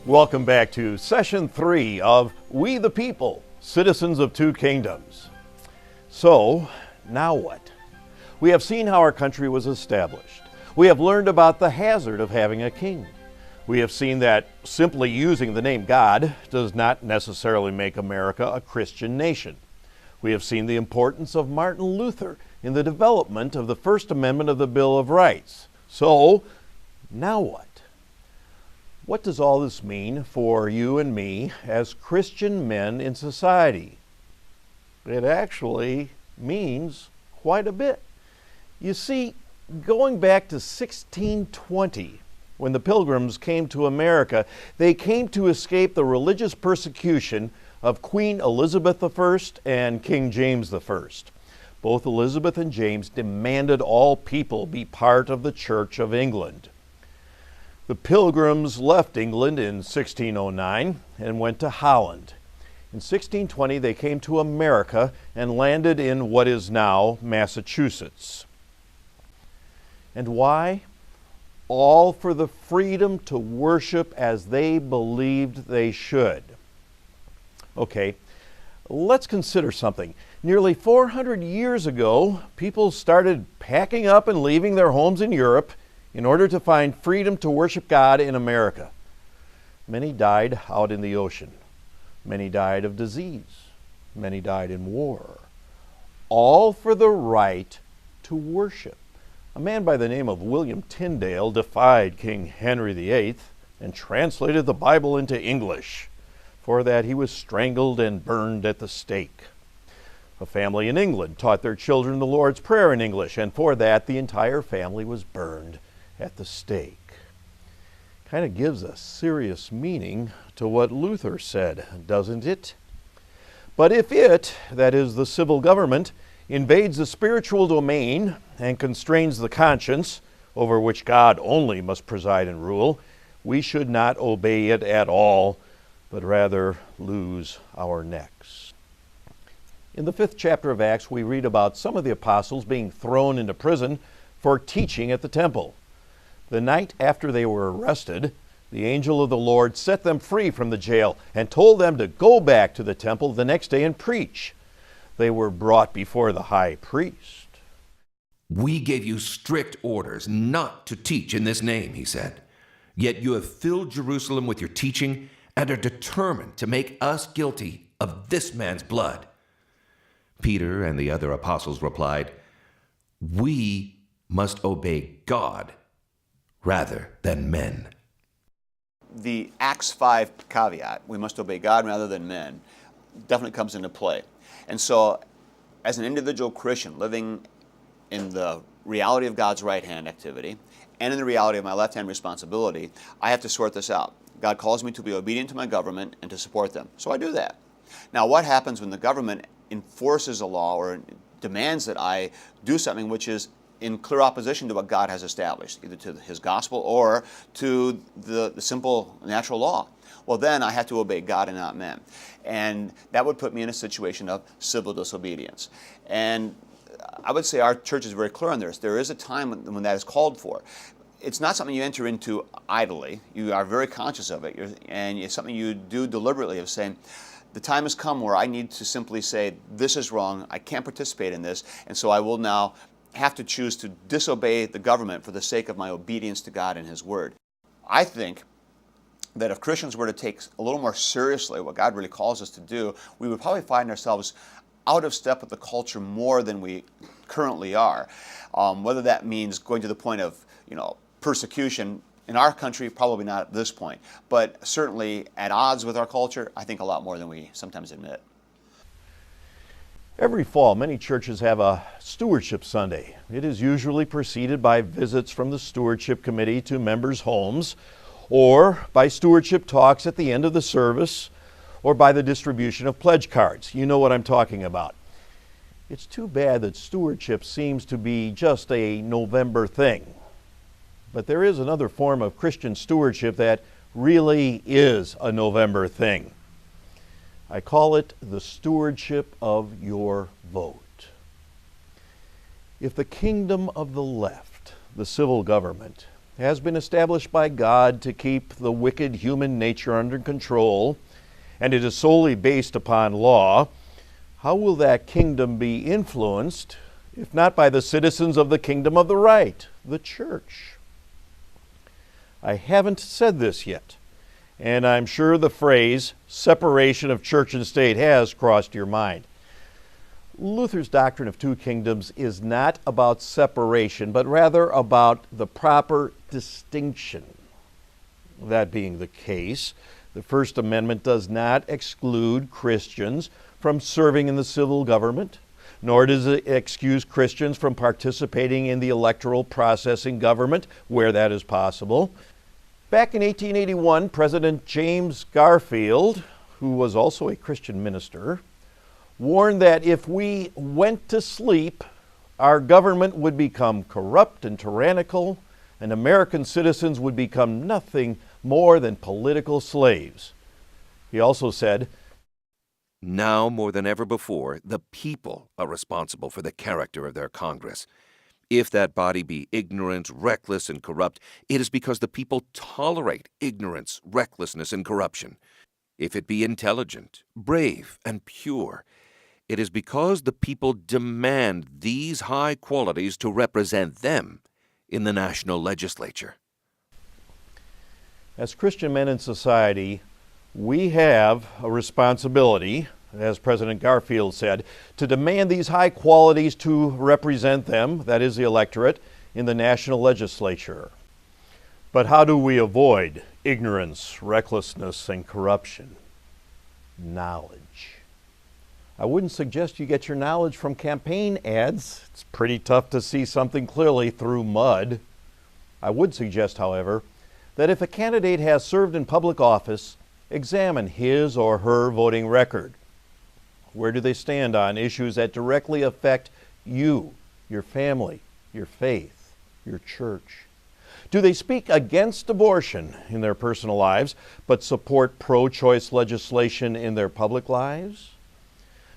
Welcome back to Session 3 of We the People, Citizens of Two Kingdoms. So, now what? We have seen how our country was established. We have learned about the hazard of having a king. We have seen that simply using the name God does not necessarily make America a Christian nation. We have seen the importance of Martin Luther in the development of the First Amendment of the Bill of Rights. So, now what? What does all this mean for you and me as Christian men in society? It actually means quite a bit. You see, going back to 1620, when the Pilgrims came to America, they came to escape the religious persecution of Queen Elizabeth I and King James I. Both Elizabeth and James demanded all people be part of the Church of England. The Pilgrims left England in 1609 and went to Holland. In 1620, they came to America and landed in what is now Massachusetts. And why? All for the freedom to worship as they believed they should. Okay, let's consider something. Nearly 400 years ago, people started packing up and leaving their homes in Europe in order to find freedom to worship God in America. Many died out in the ocean. Many died of disease. Many died in war. All for the right to worship. A man by the name of William Tyndale defied King Henry VIII and translated the Bible into English. For that, he was strangled and burned at the stake. A family in England taught their children the Lord's Prayer in English, and for that, the entire family was burned at the stake. Kind of gives a serious meaning to what Luther said, doesn't it? But if it, that is the civil government, invades the spiritual domain and constrains the conscience, over which God only must preside and rule, we should not obey it at all, but rather lose our necks. In the 5th chapter of Acts, we read about some of the apostles being thrown into prison for teaching at the temple. The night after they were arrested, the angel of the Lord set them free from the jail and told them to go back to the temple the next day and preach. They were brought before the high priest. "We gave you strict orders not to teach in this name," he said. "Yet you have filled Jerusalem with your teaching and are determined to make us guilty of this man's blood." Peter and the other apostles replied, "We must obey God rather than men." The Acts 5 caveat, we must obey God rather than men, definitely comes into play. And so, as an individual Christian living in the reality of God's right-hand activity and in the reality of my left-hand responsibility, I have to sort this out. God calls me to be obedient to my government and to support them. So I do that. Now, what happens when the government enforces a law or demands that I do something which is in clear opposition to what God has established, either to His gospel or to the simple natural law? Well, then I have to obey God and not men. And that would put me in a situation of civil disobedience. And I would say our church is very clear on this. There is a time when that is called for. It's not something you enter into idly. You are very conscious of it, and it's something you do deliberately, of saying, the time has come where I need to simply say, this is wrong, I can't participate in this, and so I will now have to choose to disobey the government for the sake of my obedience to God and His Word. I think that if Christians were to take a little more seriously what God really calls us to do, we would probably find ourselves out of step with the culture more than we currently are. Whether that means going to the point of, persecution in our country, probably not at this point, but certainly at odds with our culture, I think a lot more than we sometimes admit. Every fall, many churches have a Stewardship Sunday. It is usually preceded by visits from the Stewardship Committee to members' homes, or by stewardship talks at the end of the service, or by the distribution of pledge cards. You know what I'm talking about. It's too bad that stewardship seems to be just a November thing. But there is another form of Christian stewardship that really is a November thing. I call it the stewardship of your vote. If the kingdom of the left, the civil government, has been established by God to keep the wicked human nature under control, and it is solely based upon law, how will that kingdom be influenced, if not by the citizens of the kingdom of the right, the church? I haven't said this yet, and I'm sure the phrase separation of church and state has crossed your mind. Luther's doctrine of two kingdoms is not about separation, but rather about the proper distinction. That being the case, the First Amendment does not exclude Christians from serving in the civil government, nor does it excuse Christians from participating in the electoral process in government where that is possible. Back in 1881, President James Garfield, who was also a Christian minister, warned that if we went to sleep, our government would become corrupt and tyrannical, and American citizens would become nothing more than political slaves. He also said, "Now more than ever before, the people are responsible for the character of their Congress. If that body be ignorant, reckless, and corrupt, it is because the people tolerate ignorance, recklessness, and corruption. If it be intelligent, brave, and pure, it is because the people demand these high qualities to represent them in the national legislature." as Christian men in society, we have a responsibility, as President Garfield said, to demand these high qualities to represent them, that is the electorate, in the national legislature. But how do we avoid ignorance, recklessness, and corruption? Knowledge. I wouldn't suggest you get your knowledge from campaign ads. It's pretty tough to see something clearly through mud. I would suggest, however, that if a candidate has served in public office, examine his or her voting record. Where do they stand on issues that directly affect you, your family, your faith, your church? Do they speak against abortion in their personal lives, but support pro-choice legislation in their public lives?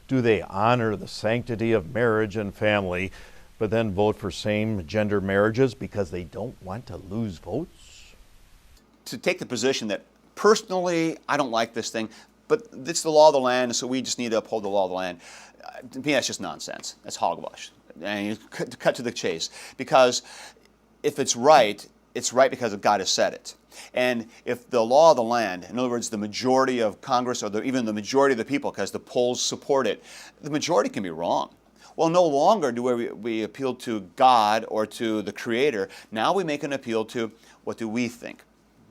Do they honor the sanctity of marriage and family, but then vote for same-gender marriages because they don't want to lose votes? To take the position that personally, I don't like this thing, but it's the law of the land, so we just need to uphold the law of the land. To me, that's just nonsense. That's hogwash. And you cut to the chase. Because if it's right because God has said it. And if the law of the land, in other words, the majority of Congress, or even the majority of the people, because the polls support it, the majority can be wrong. Well, no longer do we appeal to God or to the Creator. Now we make an appeal to what do we think.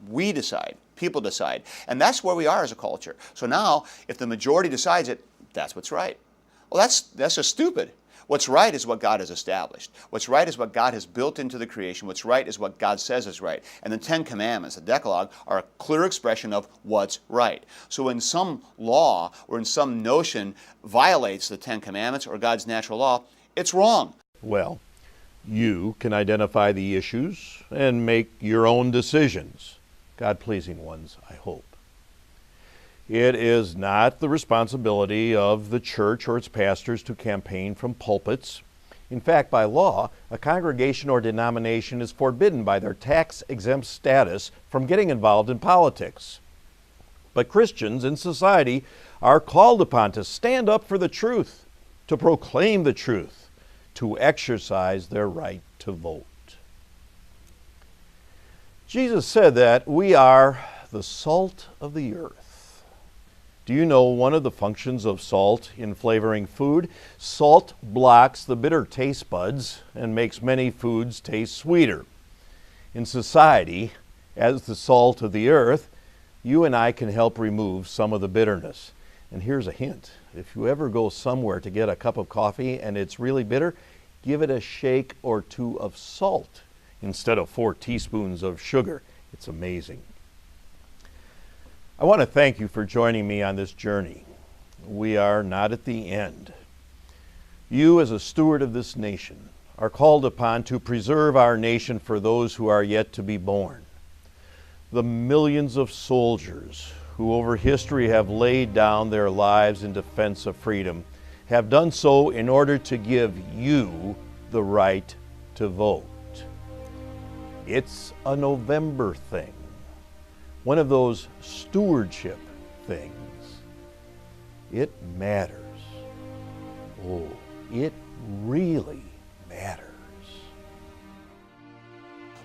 We decide. People decide. And that's where we are as a culture. So now, if the majority decides it, that's what's right. Well, that's just stupid. What's right is what God has established. What's right is what God has built into the creation. What's right is what God says is right. And the Ten Commandments, the Decalogue, are a clear expression of what's right. So when some law or in some notion violates the Ten Commandments or God's natural law, it's wrong. Well, you can identify the issues and make your own decisions. God-pleasing ones, I hope. It is not the responsibility of the church or its pastors to campaign from pulpits. In fact, by law, a congregation or denomination is forbidden by their tax-exempt status from getting involved in politics. But Christians in society are called upon to stand up for the truth, to proclaim the truth, to exercise their right to vote. Jesus said that we are the salt of the earth. Do you know one of the functions of salt in flavoring food? Salt blocks the bitter taste buds and makes many foods taste sweeter. In society, as the salt of the earth, you and I can help remove some of the bitterness. And here's a hint. If you ever go somewhere to get a cup of coffee and it's really bitter, give it a shake or two of salt instead of 4 teaspoons of sugar. It's amazing. I want to thank you for joining me on this journey. We are not at the end. You, as a steward of this nation, are called upon to preserve our nation for those who are yet to be born. The millions of soldiers who over history have laid down their lives in defense of freedom have done so in order to give you the right to vote. It's a November thing, one of those stewardship things. It matters. Oh, it really matters.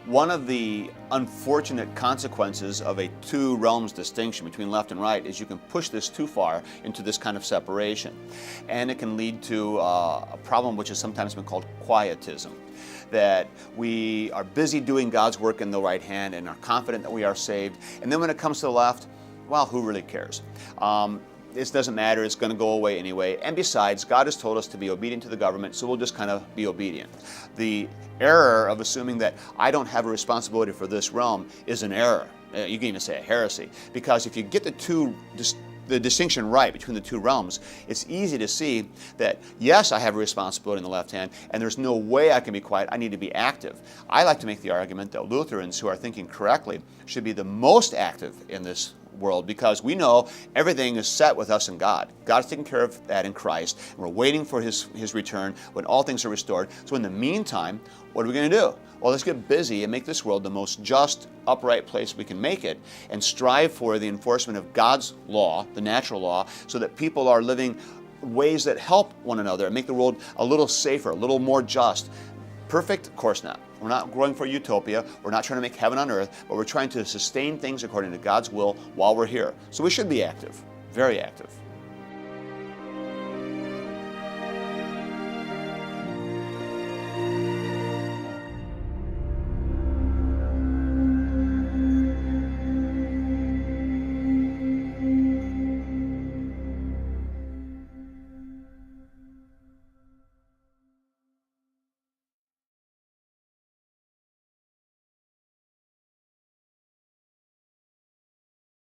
One of the unfortunate consequences of a two realms distinction between left and right is you can push this too far into this kind of separation. And it can lead to a problem which has sometimes been called quietism. That we are busy doing God's work in the right hand and are confident that we are saved. And then when it comes to the left, well, who really cares? This doesn't matter, it's going to go away anyway. And besides, God has told us to be obedient to the government, so we'll just kind of be obedient. The error of assuming that I don't have a responsibility for this realm is an error. You can even say a heresy. Because if you get the distinction right between the two realms, it's easy to see that, yes, I have a responsibility in the left hand, and there's no way I can be quiet. I need to be active. I like to make the argument that Lutherans who are thinking correctly should be the most active in this world, because we know everything is set with us and God. God's taking care of that in Christ, and we're waiting for His return when all things are restored. So in the meantime, what are we going to do? Well, let's get busy and make this world the most just, upright place we can make it, and strive for the enforcement of God's law, the natural law, so that people are living ways that help one another and make the world a little safer, a little more just. Perfect? Of course not. We're not going for utopia. We're not trying to make heaven on earth, but we're trying to sustain things according to God's will while we're here. So we should be active, very active.